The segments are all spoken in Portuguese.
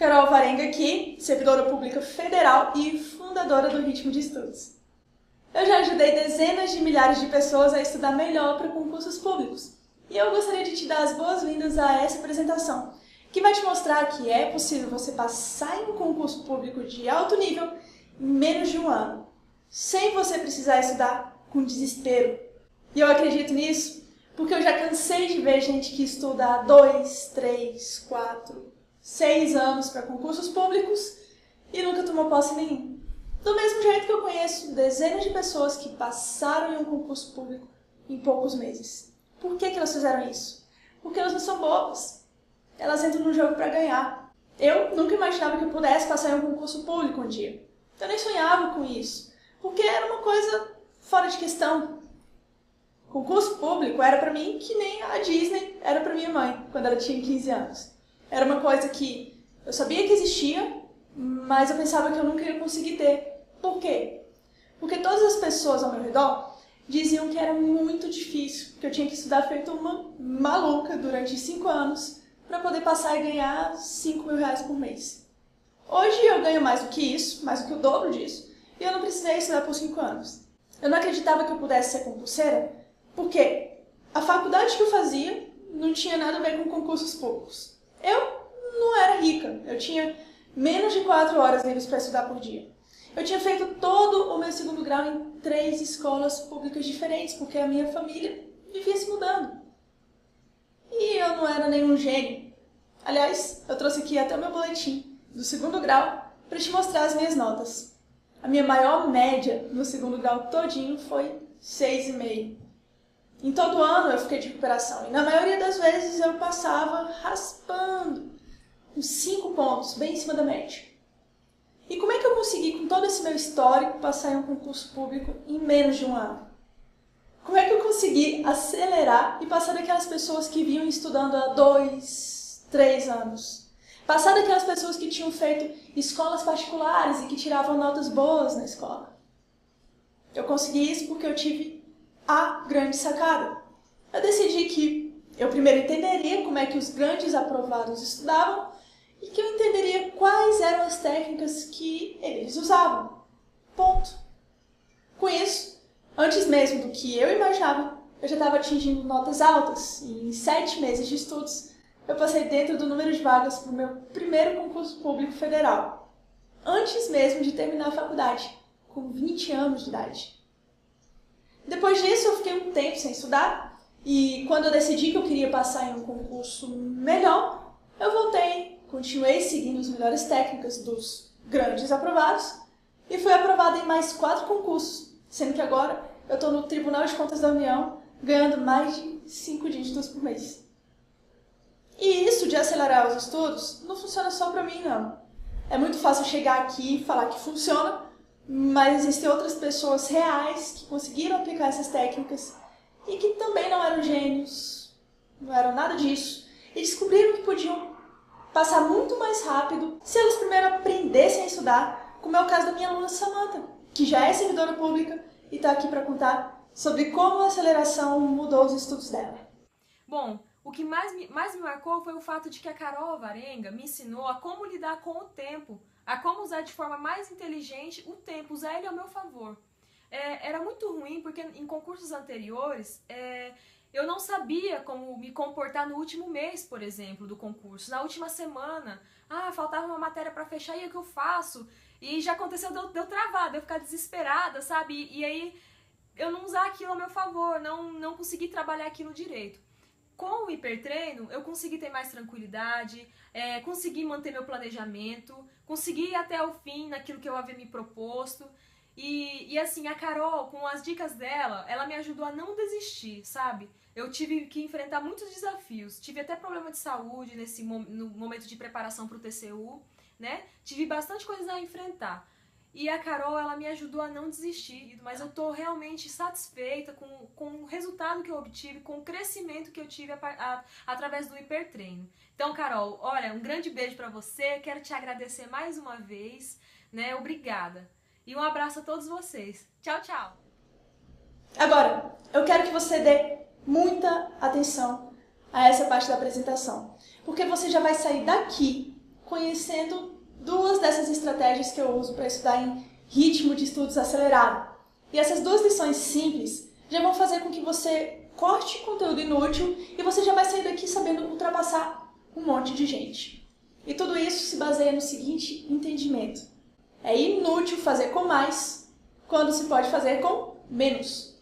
Carol Varenga aqui, servidora pública federal e fundadora do Ritmo de Estudos. Eu já ajudei dezenas de milhares de pessoas a estudar melhor para concursos públicos. E eu gostaria de te dar as boas-vindas a essa apresentação, que vai te mostrar que é possível você passar em um concurso público de alto nível em menos de um ano, sem você precisar estudar com desespero. E eu acredito nisso porque eu já cansei de ver gente que estuda há 2, 3, 4, 6 anos para concursos públicos e nunca tomou posse nenhum. Do mesmo jeito que eu conheço dezenas de pessoas que passaram em um concurso público em poucos meses. Por que elas fizeram isso? Porque elas não são bobas. Elas entram no jogo para ganhar. Eu nunca imaginava que eu pudesse passar em um concurso público um dia. Eu nem sonhava com isso, porque era uma coisa fora de questão. Concurso público era para mim que nem a Disney era para minha mãe, quando ela tinha 15 anos. Era uma coisa que eu sabia que existia, mas eu pensava que eu nunca ia conseguir ter. Por quê? Porque todas as pessoas ao meu redor diziam que era muito difícil, que eu tinha que estudar feito uma maluca durante 5 anos para poder passar e ganhar 5 mil reais por mês. Hoje eu ganho mais do que isso, mais do que o dobro disso, e eu não precisei estudar por 5 anos. Eu não acreditava que eu pudesse ser concurseira, porque a faculdade que eu fazia não tinha nada a ver com concursos públicos. Eu não era rica, eu tinha menos de 4 horas livres para estudar por dia. Eu tinha feito todo o meu segundo grau em 3 escolas públicas diferentes, porque a minha família vivia se mudando. E eu não era nenhum gênio. Aliás, eu trouxe aqui até o meu boletim do segundo grau para te mostrar as minhas notas. A minha maior média no segundo grau todinho foi 6,5. Em todo ano eu fiquei de recuperação e na maioria das vezes eu passava raspando uns 5 pontos, bem em cima da média. E como é que eu consegui, com todo esse meu histórico, passar em um concurso público em menos de um ano? Como é que eu consegui acelerar e passar daquelas pessoas que vinham estudando há 2, 3 anos? Passar daquelas pessoas que tinham feito escolas particulares e que tiravam notas boas na escola? Eu consegui isso porque eu tive a grande sacada. Eu decidi que eu primeiro entenderia como é que os grandes aprovados estudavam e que eu entenderia quais eram as técnicas que eles usavam. Ponto. Com isso, antes mesmo do que eu imaginava, eu já estava atingindo notas altas e em 7 meses de estudos eu passei dentro do número de vagas para o meu primeiro concurso público federal, antes mesmo de terminar a faculdade, com 20 anos de idade. Depois disso, eu fiquei um tempo sem estudar e quando eu decidi que eu queria passar em um concurso melhor, eu voltei, continuei seguindo as melhores técnicas dos grandes aprovados e fui aprovada em mais 4 concursos, sendo que agora eu estou no Tribunal de Contas da União ganhando mais de 5 dígitos por mês. E isso de acelerar os estudos não funciona só para mim, não. É muito fácil chegar aqui e falar que funciona, mas existem outras pessoas reais que conseguiram aplicar essas técnicas e que também não eram gênios, não eram nada disso, e descobriram que podiam passar muito mais rápido se elas primeiro aprendessem a estudar, como é o caso da minha aluna Samantha, que já é servidora pública e está aqui para contar sobre como a aceleração mudou os estudos dela. Bom, o que mais me marcou foi o fato de que a Carol Varenga me ensinou a como lidar com o tempo, a como usar de forma mais inteligente o tempo, usar ele ao meu favor. Era muito ruim porque em concursos anteriores eu não sabia como me comportar no último mês, por exemplo, do concurso. Na última semana, faltava uma matéria para fechar e o que eu faço? E já aconteceu de eu travar, de eu ficar desesperada, sabe? E aí eu não usar aquilo ao meu favor, não conseguir trabalhar aquilo direito. Com o hipertreino, eu consegui ter mais tranquilidade, consegui manter meu planejamento, consegui ir até o fim naquilo que eu havia me proposto. E assim, a Carol, com as dicas dela, ela me ajudou a não desistir, sabe? Eu tive que enfrentar muitos desafios, tive até problema de saúde no momento de preparação para o TCU, né? Tive bastante coisa a enfrentar. E a Carol, ela me ajudou a não desistir, mas eu tô realmente satisfeita com o resultado que eu obtive, com o crescimento que eu tive através do hipertreino. Então, Carol, olha, um grande beijo pra você, quero te agradecer mais uma vez, né? Obrigada. E um abraço a todos vocês. Tchau, tchau! Agora, eu quero que você dê muita atenção a essa parte da apresentação, porque você já vai sair daqui conhecendo duas dessas estratégias que eu uso para estudar em ritmo de estudos acelerado. E essas duas lições simples já vão fazer com que você corte conteúdo inútil e você já vai sair daqui sabendo ultrapassar um monte de gente. E tudo isso se baseia no seguinte entendimento: é inútil fazer com mais quando se pode fazer com menos.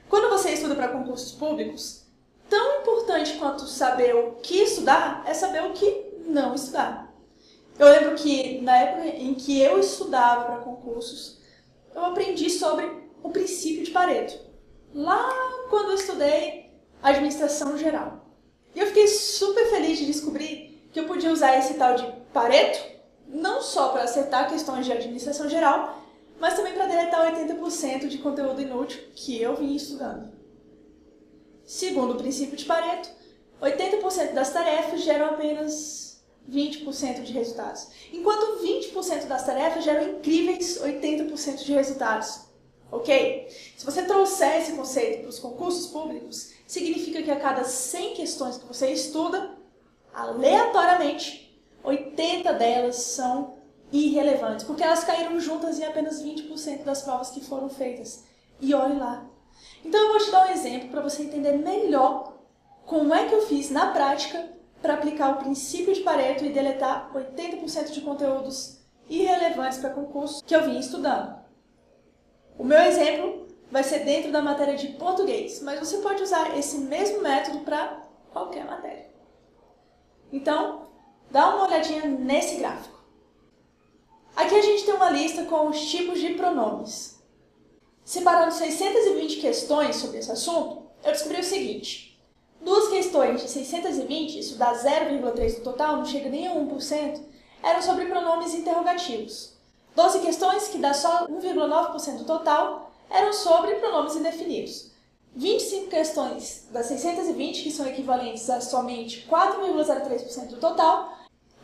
Quando você estuda para concursos públicos, tão importante quanto saber o que estudar é saber o que não estudar. Eu lembro que na época em que eu estudava para concursos, eu aprendi sobre o princípio de Pareto, lá quando eu estudei administração geral. E eu fiquei super feliz de descobrir que eu podia usar esse tal de Pareto não só para acertar questões de administração geral, mas também para deletar 80% de conteúdo inútil que eu vinha estudando. Segundo o princípio de Pareto, 80% das tarefas geram apenas 20% de resultados, enquanto 20% das tarefas geram incríveis 80% de resultados. Ok? Se você trouxer esse conceito para os concursos públicos, significa que a cada 100 questões que você estuda, aleatoriamente, 80 delas são irrelevantes, porque elas caíram juntas em apenas 20% das provas que foram feitas. E olhe lá. Então eu vou te dar um exemplo para você entender melhor como é que eu fiz na prática para aplicar o princípio de Pareto e deletar 80% de conteúdos irrelevantes para concurso que eu vim estudando. O meu exemplo vai ser dentro da matéria de português, mas você pode usar esse mesmo método para qualquer matéria. Então, dá uma olhadinha nesse gráfico. Aqui a gente tem uma lista com os tipos de pronomes. Separando 620 questões sobre esse assunto, eu descobri o seguinte: duas questões de 620, isso dá 0,3 do total, não chega nem a 1%, eram sobre pronomes interrogativos. 12 questões, que dá só 1,9% do total, eram sobre pronomes indefinidos. 25 questões das 620, que são equivalentes a somente 4,03% do total,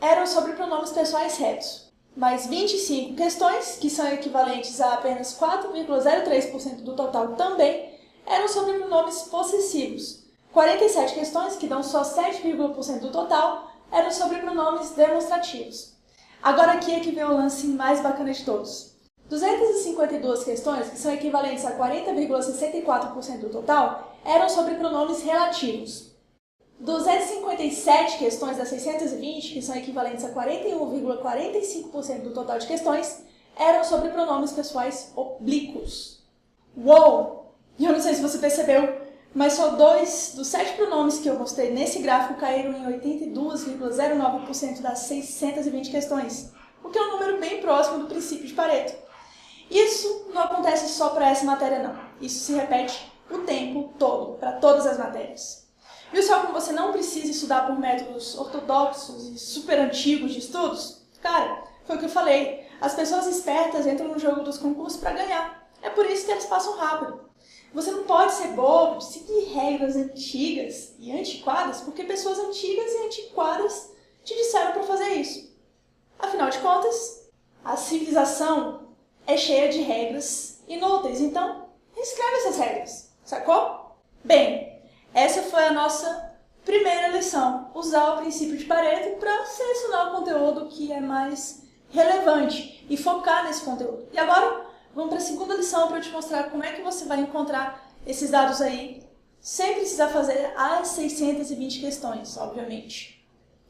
eram sobre pronomes pessoais retos. Mais 25 questões, que são equivalentes a apenas 4,03% do total também, eram sobre pronomes possessivos. 47 questões, que dão só 7,1% do total, eram sobre pronomes demonstrativos. Agora aqui é que vem o lance mais bacana de todos. 252 questões, que são equivalentes a 40,64% do total, eram sobre pronomes relativos. 257 questões das 620, que são equivalentes a 41,45% do total de questões, eram sobre pronomes pessoais oblíquos. Uou! E eu não sei se você percebeu, mas só 2 dos 7 pronomes que eu mostrei nesse gráfico caíram em 82,09% das 620 questões, o que é um número bem próximo do princípio de Pareto. Isso não acontece só para essa matéria não, isso se repete o tempo todo, para todas as matérias. Viu só como você não precisa estudar por métodos ortodoxos e super antigos de estudos? Cara, foi o que eu falei, as pessoas espertas entram no jogo dos concursos para ganhar, é por isso que eles passam rápido. Você não pode ser bobo de seguir regras antigas e antiquadas porque pessoas antigas e antiquadas te disseram para fazer isso. Afinal de contas, a civilização é cheia de regras inúteis, então reescreve essas regras, sacou? Bem, essa foi a nossa primeira lição, usar o princípio de Pareto para selecionar o conteúdo que é mais relevante e focar nesse conteúdo. E agora, vamos para a segunda lição para eu te mostrar como é que você vai encontrar esses dados aí, sem precisar fazer as 620 questões, obviamente.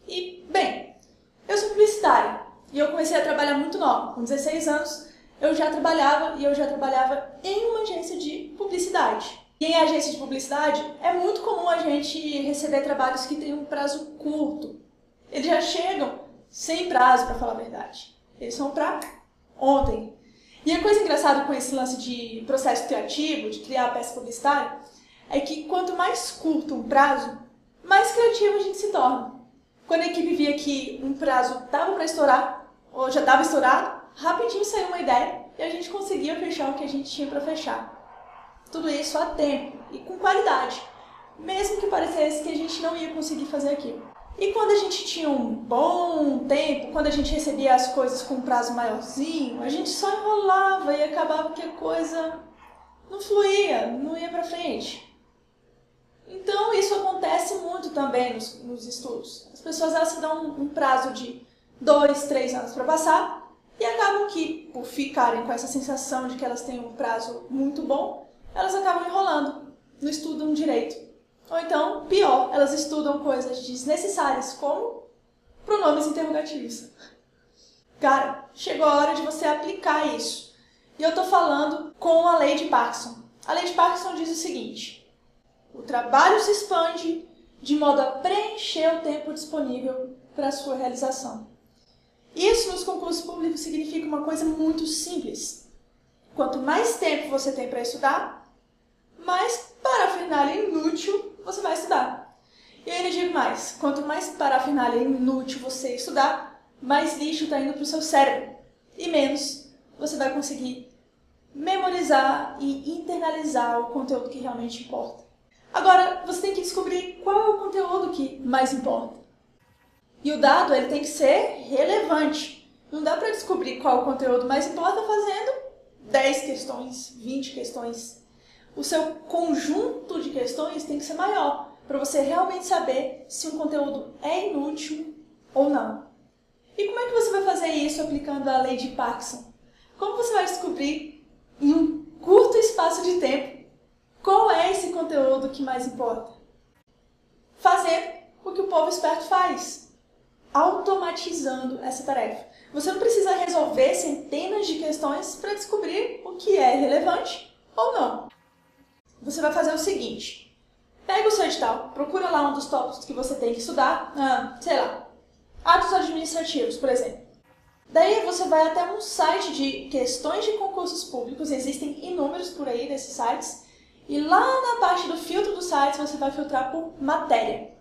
E, bem, eu sou publicitária e eu comecei a trabalhar muito nova. Com 16 anos, eu já trabalhava em uma agência de publicidade. E em agência de publicidade, é muito comum a gente receber trabalhos que têm um prazo curto. Eles já chegam sem prazo, para falar a verdade. Eles são para ontem. E a coisa engraçada com esse lance de processo criativo, de criar a peça publicitária, é que quanto mais curto um prazo, mais criativo a gente se torna. Quando a equipe via que um prazo estava para estourar, ou já estava estourado, rapidinho saiu uma ideia e a gente conseguia fechar o que a gente tinha para fechar. Tudo isso a tempo e com qualidade, mesmo que parecesse que a gente não ia conseguir fazer aquilo. E quando a gente tinha um bom tempo, quando a gente recebia as coisas com um prazo maiorzinho, a gente só enrolava e acabava que a coisa não fluía, não ia para frente. Então isso acontece muito também nos estudos. As pessoas elas se dão um prazo de 2, 3 anos para passar e acabam que, por ficarem com essa sensação de que elas têm um prazo muito bom, elas acabam enrolando, não estudam direito. Ou então, pior, elas estudam coisas desnecessárias, como pronomes interrogativos. Cara, chegou a hora de você aplicar isso. E eu tô falando com a lei de Parkinson. A lei de Parkinson diz o seguinte: o trabalho se expande de modo a preencher o tempo disponível para a sua realização. Isso nos concursos públicos significa uma coisa muito simples. Quanto mais tempo você tem para estudar, mais parafernália inútil você vai estudar. E eu ainda digo mais, quanto mais parafernália inútil você estudar, mais lixo está indo para o seu cérebro. E menos você vai conseguir memorizar e internalizar o conteúdo que realmente importa. Agora, você tem que descobrir qual é o conteúdo que mais importa. E o dado ele tem que ser relevante. Não dá para descobrir qual o conteúdo mais importa fazendo 10 questões, 20 questões. O seu conjunto de questões tem que ser maior, para você realmente saber se um conteúdo é inútil ou não. E como é que você vai fazer isso aplicando a lei de Parkinson? Como você vai descobrir, em um curto espaço de tempo, qual é esse conteúdo que mais importa? Fazendo o que o povo esperto faz, automatizando essa tarefa. Você não precisa resolver centenas de questões para descobrir o que é relevante ou não. Você vai fazer o seguinte: pega o seu edital, procura lá um dos tópicos que você tem que estudar, sei lá, atos administrativos, por exemplo. Daí você vai até um site de questões de concursos públicos, existem inúmeros por aí desses sites, e lá na parte do filtro dos sites você vai filtrar por matéria,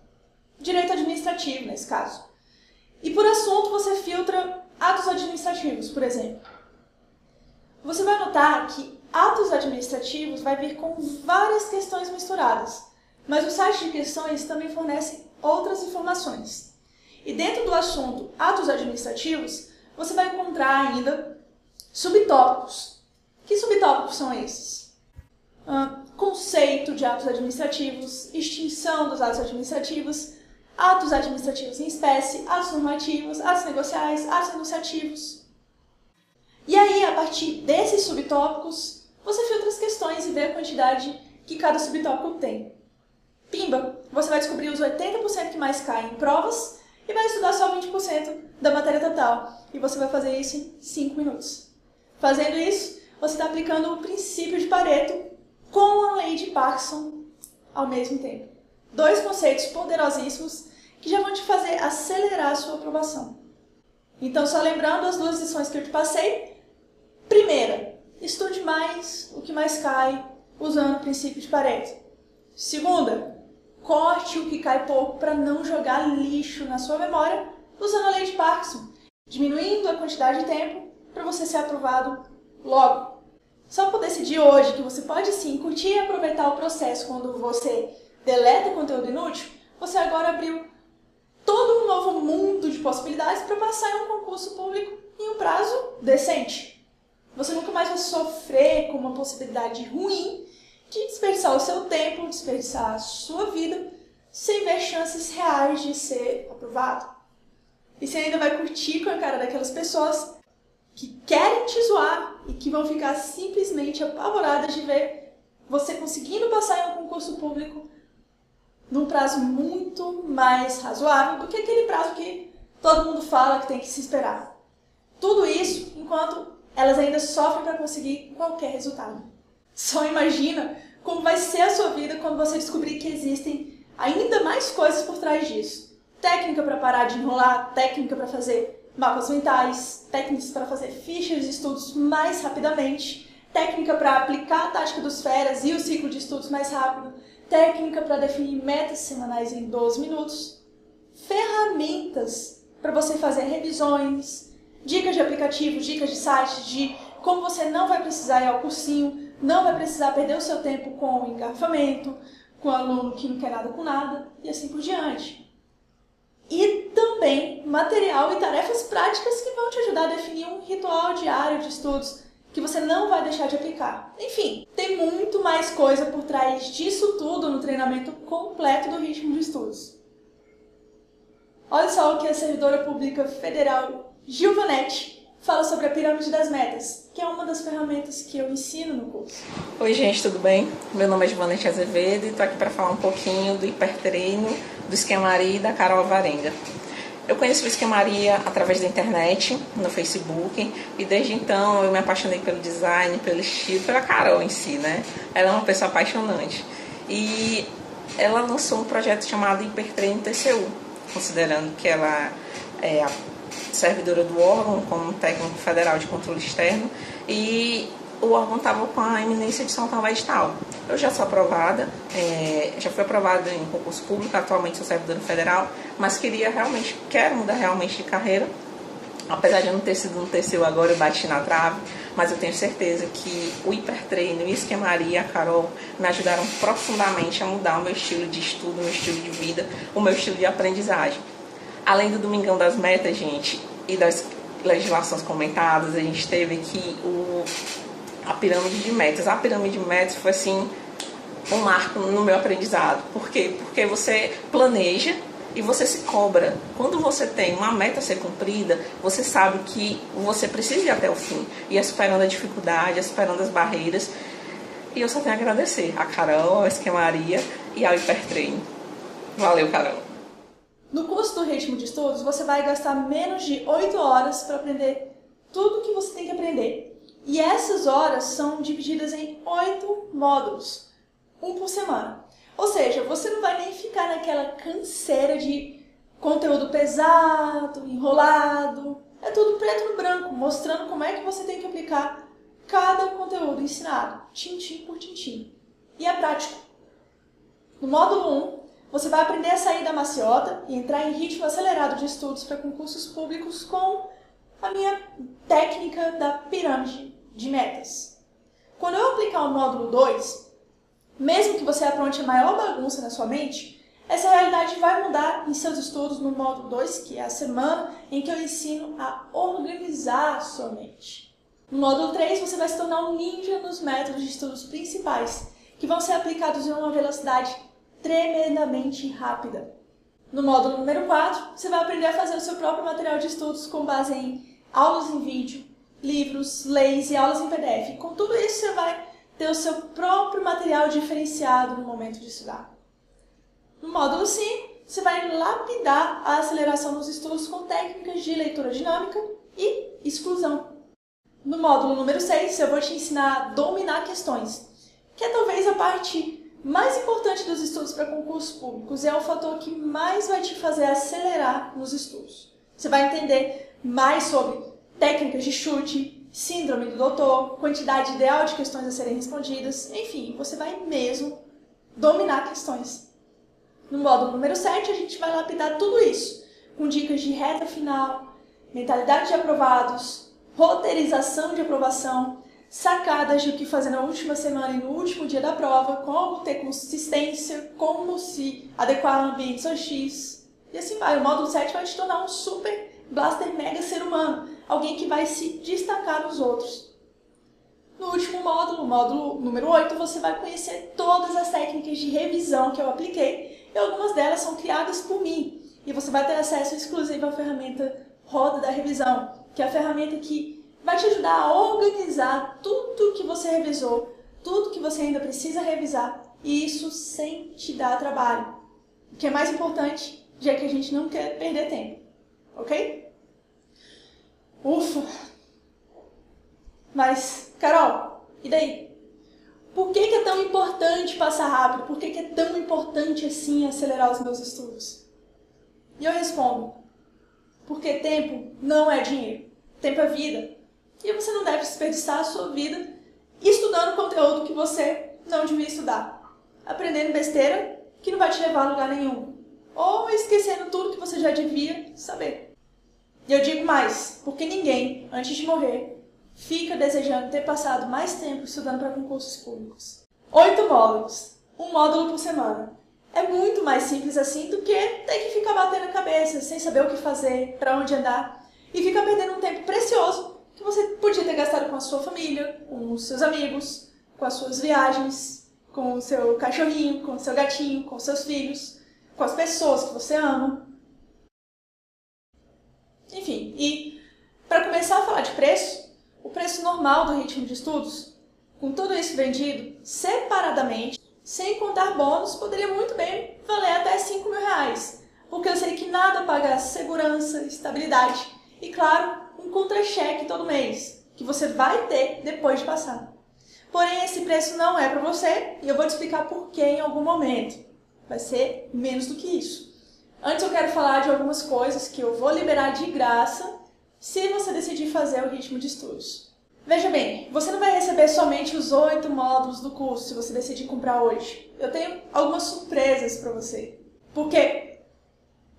direito administrativo nesse caso. E por assunto você filtra atos administrativos, por exemplo. Você vai notar que atos administrativos vai vir com várias questões misturadas, mas o site de questões também fornece outras informações. E dentro do assunto atos administrativos, você vai encontrar ainda subtópicos. Que subtópicos são esses? Conceito de atos administrativos, extinção dos atos administrativos em espécie, atos normativos, atos negociais, atos enunciativos. E aí, a partir desses subtópicos, você filtra as questões e vê a quantidade que cada subtópico tem. Pimba! Você vai descobrir os 80% que mais caem em provas e vai estudar só 20% da matéria total. E você vai fazer isso em 5 minutos. Fazendo isso, você está aplicando o princípio de Pareto com a lei de Parkinson ao mesmo tempo. 2 conceitos poderosíssimos que já vão te fazer acelerar a sua aprovação. Então, só lembrando as 2 lições que eu te passei. Primeira, estude mais o que mais cai usando o princípio de Pareto. Segunda, corte o que cai pouco para não jogar lixo na sua memória usando a lei de Parkinson, diminuindo a quantidade de tempo para você ser aprovado logo. Só por decidir hoje que você pode sim curtir e aproveitar o processo quando você deleta o conteúdo inútil, você agora abriu todo um novo mundo de possibilidades para passar em um concurso público em um prazo decente. Você nunca mais vai sofrer com uma possibilidade ruim de desperdiçar o seu tempo, desperdiçar a sua vida, sem ver chances reais de ser aprovado. E você ainda vai curtir com a cara daquelas pessoas que querem te zoar e que vão ficar simplesmente apavoradas de ver você conseguindo passar em um concurso público num prazo muito mais razoável do que aquele prazo que todo mundo fala que tem que se esperar. Tudo isso enquanto elas ainda sofrem para conseguir qualquer resultado. Só imagina como vai ser a sua vida quando você descobrir que existem ainda mais coisas por trás disso. Técnica para parar de enrolar, técnica para fazer mapas mentais, técnicas para fazer fichas de estudos mais rapidamente, técnica para aplicar a tática dos feras e o ciclo de estudos mais rápido, técnica para definir metas semanais em 12 minutos, ferramentas para você fazer revisões, dicas de aplicativos, dicas de sites, de como você não vai precisar ir ao cursinho, não vai precisar perder o seu tempo com o engarrafamento, com o aluno que não quer nada com nada, e assim por diante. E também material e tarefas práticas que vão te ajudar a definir um ritual diário de estudos que você não vai deixar de aplicar. Enfim, tem muito mais coisa por trás disso tudo no treinamento completo do ritmo de estudos. Olha só o que a servidora pública federal Gilvanete fala sobre a pirâmide das metas, que é uma das ferramentas que eu ensino no curso. Oi gente, tudo bem? Meu nome é Gilvanete Azevedo e estou aqui para falar um pouquinho do hipertreino, do esquemaria e da Carol Alvarenga. Eu conheci o esquemaria através da internet, no Facebook, e desde então eu me apaixonei pelo design, pelo estilo, pela Carol em si, né? Ela é uma pessoa apaixonante. E ela lançou um projeto chamado Hipertreino TCU, considerando que ela é a servidora do órgão como técnico federal de controle externo e o órgão estava com a eminência de soltar um edital. Eu já sou aprovada, já fui aprovada em concurso público, atualmente sou servidora federal, mas quero mudar realmente de carreira. Apesar de eu não ter sido no TCU agora, eu bati na trave, mas eu tenho certeza que o hipertreino, o esquemaria e a Carol me ajudaram profundamente a mudar o meu estilo de estudo, o meu estilo de vida, o meu estilo de aprendizagem. Além do Domingão das Metas, gente, e das legislações comentadas, a gente teve aqui a pirâmide de metas. A pirâmide de metas foi, assim, um marco no meu aprendizado. Por quê? Porque você planeja e você se cobra. Quando você tem uma meta a ser cumprida, você sabe que você precisa ir até o fim. E é superando a dificuldade, é superando as barreiras. E eu só tenho a agradecer a Carol, a esquemaria e ao hipertreino. Valeu, Carol! No curso do Ritmo de Estudos, você vai gastar menos de 8 horas para aprender tudo que você tem que aprender. E essas horas são divididas em 8 módulos, um por semana. Ou seja, você não vai nem ficar naquela canseira de conteúdo pesado, enrolado. É tudo preto no branco, mostrando como é que você tem que aplicar cada conteúdo ensinado, tintim por tintim. E é prático. No módulo 1, você vai aprender a sair da maciota e entrar em ritmo acelerado de estudos para concursos públicos com a minha técnica da pirâmide de metas. Quando eu aplicar o módulo 2, mesmo que você apronte a maior bagunça na sua mente, essa realidade vai mudar em seus estudos no módulo 2, que é a semana em que eu ensino a organizar a sua mente. No módulo 3, você vai se tornar um ninja nos métodos de estudos principais, que vão ser aplicados em uma velocidade tremendamente rápida. No módulo número 4, você vai aprender a fazer o seu próprio material de estudos com base em aulas em vídeo, livros, leis e aulas em PDF. Com tudo isso, você vai ter o seu próprio material diferenciado no momento de estudar. No módulo 5, você vai lapidar a aceleração dos estudos com técnicas de leitura dinâmica e exclusão. No módulo número 6, eu vou te ensinar a dominar questões, que é talvez a parte mais importante dos estudos para concursos públicos, é o fator que mais vai te fazer acelerar nos estudos. Você vai entender mais sobre técnicas de chute, síndrome do doutor, quantidade ideal de questões a serem respondidas, enfim, você vai mesmo dominar questões. No módulo número 7, a gente vai lapidar tudo isso, com dicas de reta final, mentalidade de aprovados, roteirização de aprovação, sacadas de o que fazer na última semana e no último dia da prova, como ter consistência, como se adequar a ambientes OX, e assim vai. O módulo 7 vai te tornar um super blaster mega ser humano, alguém que vai se destacar nos outros. No último módulo, o módulo número 8, você vai conhecer todas as técnicas de revisão que eu apliquei, e algumas delas são criadas por mim, e você vai ter acesso exclusivo à ferramenta Roda da Revisão, que é a ferramenta que vai te ajudar a organizar tudo que você revisou, tudo que você ainda precisa revisar, e isso sem te dar trabalho. O que é mais importante, já que a gente não quer perder tempo, ok? Ufa! Mas, Carol, e daí? Por que é tão importante passar rápido? Por que é tão importante assim acelerar os meus estudos? E eu respondo, porque tempo não é dinheiro, tempo é vida. E você não deve desperdiçar a sua vida estudando conteúdo que você não devia estudar. Aprendendo besteira que não vai te levar a lugar nenhum. Ou esquecendo tudo que você já devia saber. E eu digo mais, porque ninguém, antes de morrer, fica desejando ter passado mais tempo estudando para concursos públicos. 8 módulos, um módulo por semana. É muito mais simples assim do que ter que ficar batendo a cabeça, sem saber o que fazer, para onde andar, e ficar perdendo um tempo precioso que você podia ter gastado com a sua família, com os seus amigos, com as suas viagens, com o seu cachorrinho, com o seu gatinho, com os seus filhos, com as pessoas que você ama. Enfim, e para começar a falar de preço, o preço normal do ritmo de estudos, com tudo isso vendido separadamente, sem contar bônus, poderia muito bem valer até R$5.000, porque eu sei que nada paga segurança, estabilidade e, claro, um contra-cheque todo mês, que você vai ter depois de passar. Porém, esse preço não é para você e eu vou te explicar por que em algum momento. Vai ser menos do que isso. Antes eu quero falar de algumas coisas que eu vou liberar de graça se você decidir fazer o ritmo de estudos. Veja bem, você não vai receber somente os 8 módulos do curso se você decidir comprar hoje. Eu tenho algumas surpresas para você. Porque,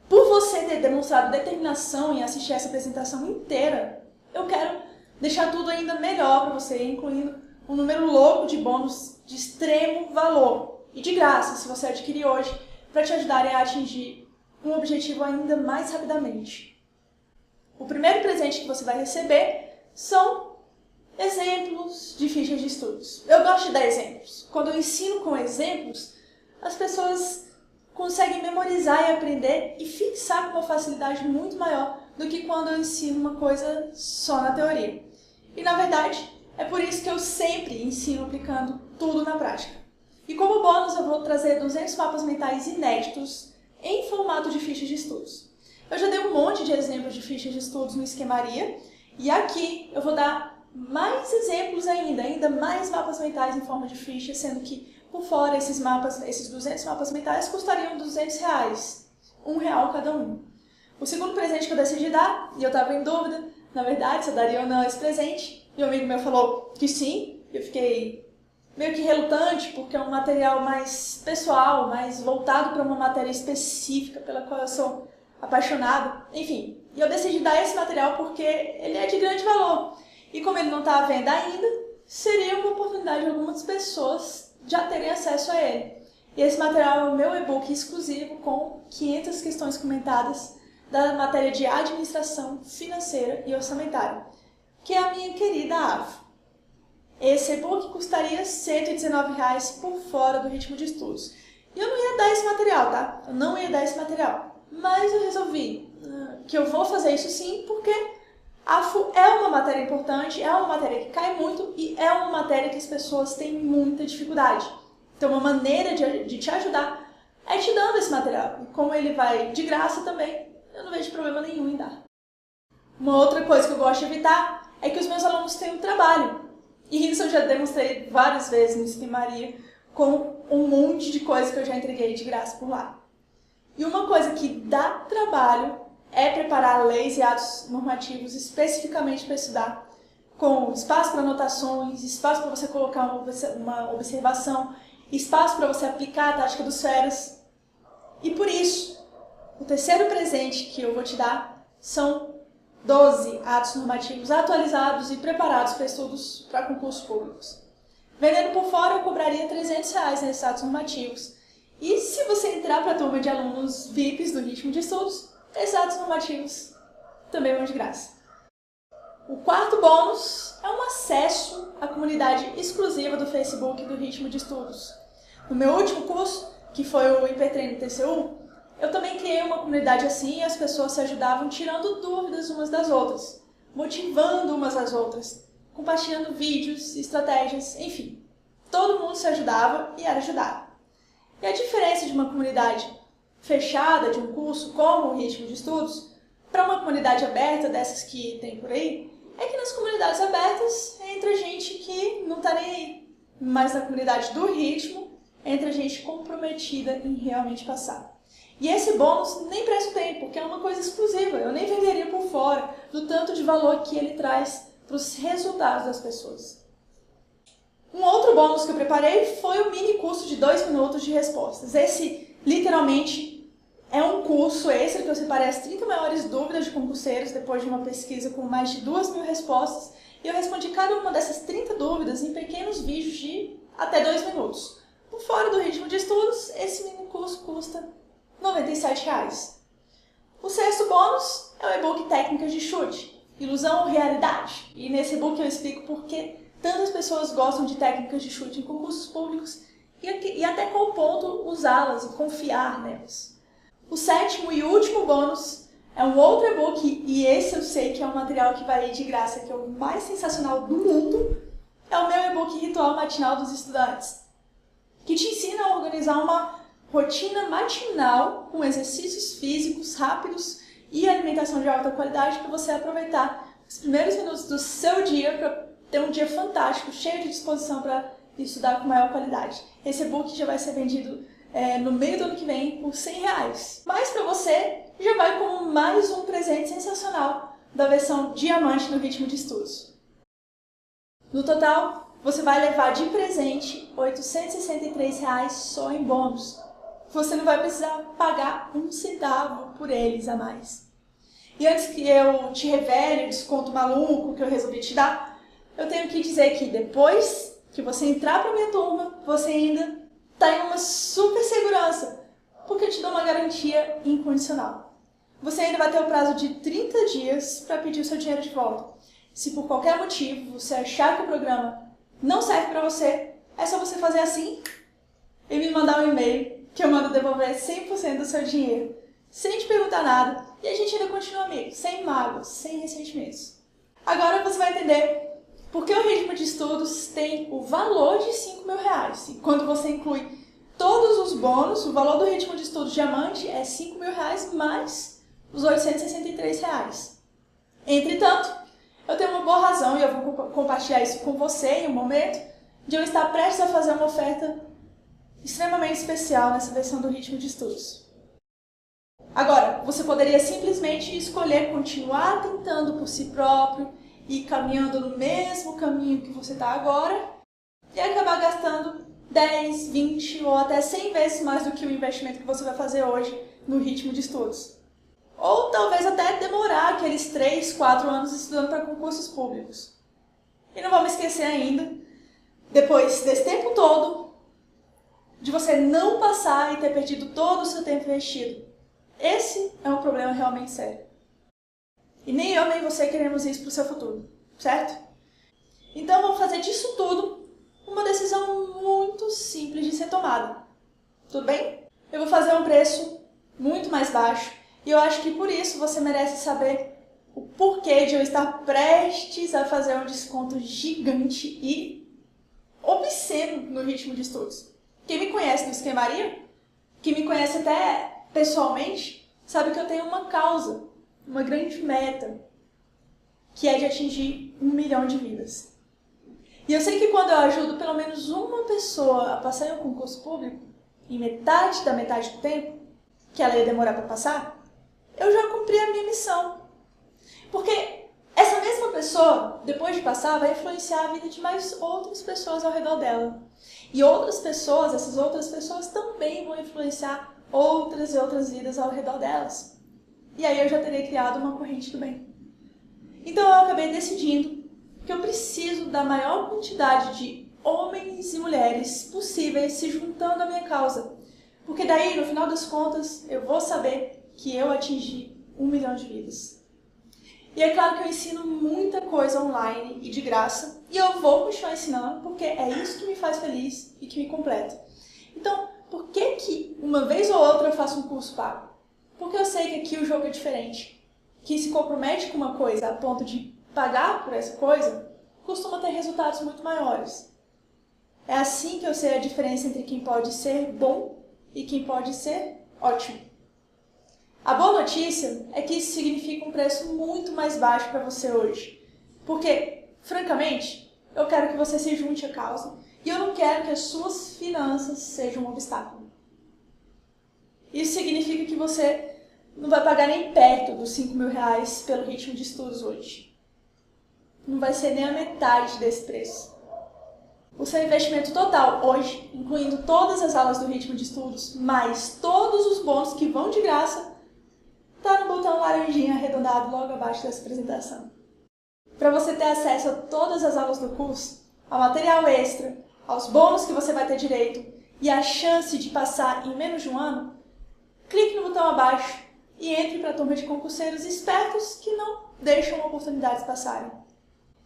por você ter demonstrado determinação em assistir essa apresentação inteira, eu quero deixar tudo ainda melhor para você, incluindo um número louco de bônus de extremo valor e de graça, se você adquirir hoje, para te ajudarem a atingir um objetivo ainda mais rapidamente. O primeiro presente que você vai receber são exemplos de fichas de estudos. Eu gosto de dar exemplos. Quando eu ensino com exemplos, as pessoas conseguem memorizar e aprender e fixar com uma facilidade muito maior do que quando eu ensino uma coisa só na teoria. E, na verdade, é por isso que eu sempre ensino aplicando tudo na prática. E como bônus, eu vou trazer 200 mapas mentais inéditos em formato de fichas de estudos. Eu já dei um monte de exemplos de fichas de estudos no Esquemaria, e aqui eu vou dar mais exemplos ainda mais mapas mentais em forma de ficha, sendo que por fora esses 200 mapas mentais custariam R$200, R$1 cada um. O segundo presente que eu decidi dar, e eu estava em dúvida, na verdade, se eu daria ou não esse presente, e um amigo meu falou que sim, eu fiquei meio que relutante, porque é um material mais pessoal, mais voltado para uma matéria específica pela qual eu sou apaixonado. Enfim, e eu decidi dar esse material porque ele é de grande valor. E como ele não está à venda ainda, seria uma oportunidade de algumas pessoas já terem acesso a ele. E esse material é o meu e-book exclusivo com 500 questões comentadas da matéria de administração financeira e orçamentária, que é a minha querida AVO. Esse e-book custaria R$119 por fora do ritmo de estudos. E eu não ia dar esse material, tá? Eu não ia dar esse material. Mas eu resolvi que eu vou fazer isso sim, porque AFO é uma matéria importante, é uma matéria que cai muito e é uma matéria que as pessoas têm muita dificuldade. Então, uma maneira de te ajudar é te dando esse material. E como ele vai de graça também, eu não vejo problema nenhum em dar. Uma outra coisa que eu gosto de evitar é que os meus alunos tenham trabalho. E isso eu já demonstrei várias vezes no Esquemaria, com um monte de coisa que eu já entreguei de graça por lá. E uma coisa que dá trabalho é preparar leis e atos normativos especificamente para estudar, com espaço para anotações, espaço para você colocar uma observação, espaço para você aplicar a tática dos feras. E por isso, o terceiro presente que eu vou te dar são 12 atos normativos atualizados e preparados para estudos para concursos públicos. Vendendo por fora, eu cobraria R$300 nesses atos normativos. E se você entrar para a turma de alunos VIPs do ritmo de estudos, esses atos normativos também vão de graça. O quarto bônus é um acesso à comunidade exclusiva do Facebook do ritmo de estudos. No meu último curso, que foi o Hipertreino TCU, eu também criei uma comunidade assim e as pessoas se ajudavam tirando dúvidas umas das outras, motivando umas às outras, compartilhando vídeos, estratégias, enfim. Todo mundo se ajudava e era ajudado. E a diferença de uma comunidade fechada, de um curso como o ritmo de estudos, para uma comunidade aberta dessas que tem por aí, é que nas comunidades abertas entra gente que não está nem aí. Mas na comunidade do ritmo, entra gente comprometida em realmente passar. E esse bônus nem preço tem, porque é uma coisa exclusiva. Eu nem venderia por fora do tanto de valor que ele traz para os resultados das pessoas. Um outro bônus que eu preparei foi o mini curso de 2 minutos de respostas. Esse, literalmente, é um curso extra que eu separei as 30 maiores dúvidas de concurseiros depois de uma pesquisa com mais de 2.000 respostas. E eu respondi cada uma dessas 30 dúvidas em pequenos vídeos de até 2 minutos. Por fora do ritmo de estudos, esse mini curso custa R$97. O sexto bônus é o e-book Técnicas de Chute, Ilusão ou Realidade. E nesse e-book eu explico por que tantas pessoas gostam de técnicas de chute em concursos públicos e até qual ponto usá-las e confiar nelas. O sétimo e último bônus é um outro e-book, e esse eu sei que é um material que vai de graça, que é o mais sensacional do mundo, é o meu e-book Ritual Matinal dos Estudantes, que te ensina a organizar uma rotina matinal com exercícios físicos rápidos e alimentação de alta qualidade para você aproveitar os primeiros minutos do seu dia para ter um dia fantástico, cheio de disposição para estudar com maior qualidade. Esse e-book já vai ser vendido no meio do ano que vem por R$100. Mas para você, já vai como mais um presente sensacional da versão Diamante do Ritmo de Estudos. No total, você vai levar de presente R$ 863 só em bônus. Você não vai precisar pagar um centavo por eles a mais. E antes que eu te revele o desconto maluco que eu resolvi te dar, eu tenho que dizer que depois que você entrar para minha turma, você ainda está em uma super segurança, porque eu te dou uma garantia incondicional. Você ainda vai ter o prazo de 30 dias para pedir o seu dinheiro de volta. Se por qualquer motivo você achar que o programa não serve para você, é só você fazer assim e me mandar um e-mail que eu mando devolver 100% do seu dinheiro, sem te perguntar nada, e a gente ainda continua amigo, sem mágoas, sem ressentimentos. Agora você vai entender por que o ritmo de estudos tem o valor de R$5.000. E quando você inclui todos os bônus, o valor do ritmo de estudos diamante é R$5.000 mais os R$863. Entretanto, eu tenho uma boa razão, e eu vou compartilhar isso com você em um momento, de eu estar prestes a fazer uma oferta extremamente especial nessa versão do ritmo de estudos. Agora, você poderia simplesmente escolher continuar tentando por si próprio e caminhando no mesmo caminho que você está agora e acabar gastando 10, 20 ou até 100 vezes mais do que o investimento que você vai fazer hoje no ritmo de estudos. Ou talvez até demorar aqueles 3, 4 anos estudando para concursos públicos. E não vamos esquecer ainda, depois desse tempo todo, de você não passar e ter perdido todo o seu tempo investido. Esse é um problema realmente sério. E nem eu nem você queremos isso para o seu futuro, certo? Então vamos fazer disso tudo uma decisão muito simples de ser tomada. Tudo bem? Eu vou fazer um preço muito mais baixo e eu acho que por isso você merece saber o porquê de eu estar prestes a fazer um desconto gigante e obsceno no ritmo de estudos. Quem me conhece no Esquemaria, quem me conhece até pessoalmente, sabe que eu tenho uma causa, uma grande meta, que é de atingir 1 milhão de vidas. E eu sei que quando eu ajudo pelo menos uma pessoa a passar em um concurso público, em metade da metade do tempo que ela ia demorar para passar, eu já cumpri a minha missão. Porque essa mesma pessoa, depois de passar, vai influenciar a vida de mais outras pessoas ao redor dela. E outras pessoas, essas outras pessoas também vão influenciar outras e outras vidas ao redor delas. E aí eu já terei criado uma corrente do bem. Então eu acabei decidindo que eu preciso da maior quantidade de homens e mulheres possíveis se juntando à minha causa. Porque daí, no final das contas, eu vou saber que eu atingi 1 milhão de vidas. E é claro que eu ensino muita coisa online e de graça, e eu vou continuar ensinando porque é isso que me faz feliz e que me completa. Então, por que uma vez ou outra eu faço um curso pago? Porque eu sei que aqui o jogo é diferente. Quem se compromete com uma coisa a ponto de pagar por essa coisa, costuma ter resultados muito maiores. É assim que eu sei a diferença entre quem pode ser bom e quem pode ser ótimo. A boa notícia é que isso significa um preço muito mais baixo para você hoje. Porque, francamente, eu quero que você se junte à causa e eu não quero que as suas finanças sejam um obstáculo. Isso significa que você não vai pagar nem perto dos R$5.000 pelo ritmo de estudos hoje. Não vai ser nem a metade desse preço. O seu investimento total hoje, incluindo todas as aulas do ritmo de estudos, mais todos os bônus que vão de graça, está no botão laranjinha arredondado logo abaixo dessa apresentação. Para você ter acesso a todas as aulas do curso, ao material extra, aos bônus que você vai ter direito e a chance de passar em menos de um ano, clique no botão abaixo e entre para a turma de concurseiros espertos que não deixam oportunidades passarem.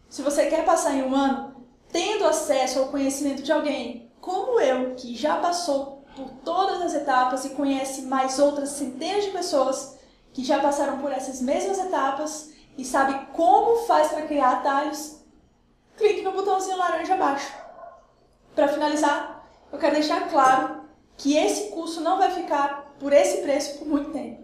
Se você quer passar em um ano, tendo acesso ao conhecimento de alguém como eu, que já passou por todas as etapas e conhece mais outras centenas de pessoas que já passaram por essas mesmas etapas e sabe como faz para criar atalhos, clique no botãozinho laranja abaixo. Para finalizar, eu quero deixar claro que esse curso não vai ficar por esse preço por muito tempo.